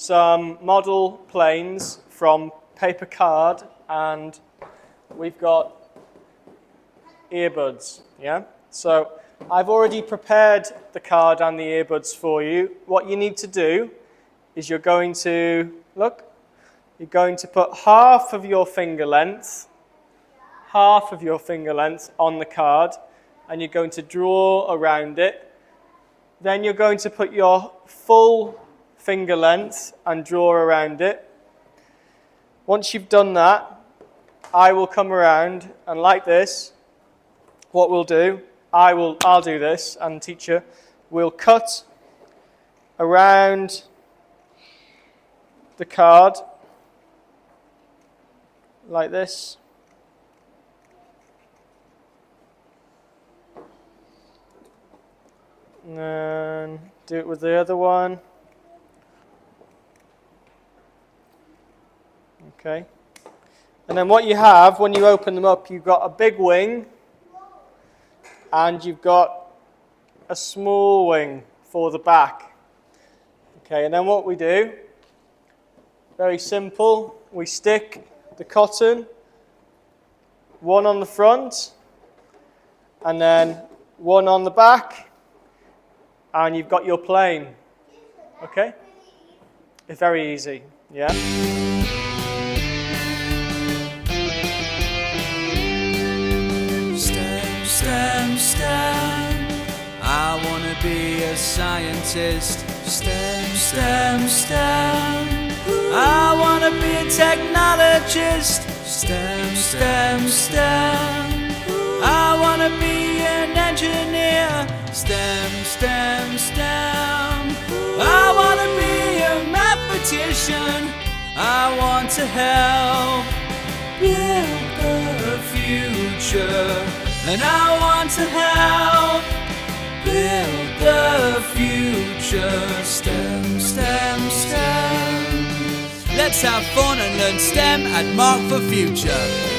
some model planes from paper card, and we've got earbuds, yeah? So I've already prepared the card and the earbuds for you. What you need to do is you're going to put half of your finger length on the card, and you're going to draw around it. Then you're going to put your full finger length and draw around it. Once you've done that, I will come around, and like this, what we'll do, I'll do this, and teacher will cut around the card like this. And then do it with the other one. Okay. And then what you have, when you open them up, you've got a big wing and you've got a small wing for the back. Okay, and then what we do, very simple, we stick the cotton, one on the front and then one on the back, and you've got your plane. Okay? It's very easy, yeah? STEM, I wanna be a scientist. STEM, I wanna be a technologist. STEM, I wanna be an engineer. STEM, I wanna be a mathematician. I want to help build the future. And I want to help build the future. STEM. Let's have fun and learn STEM at Mark for Future.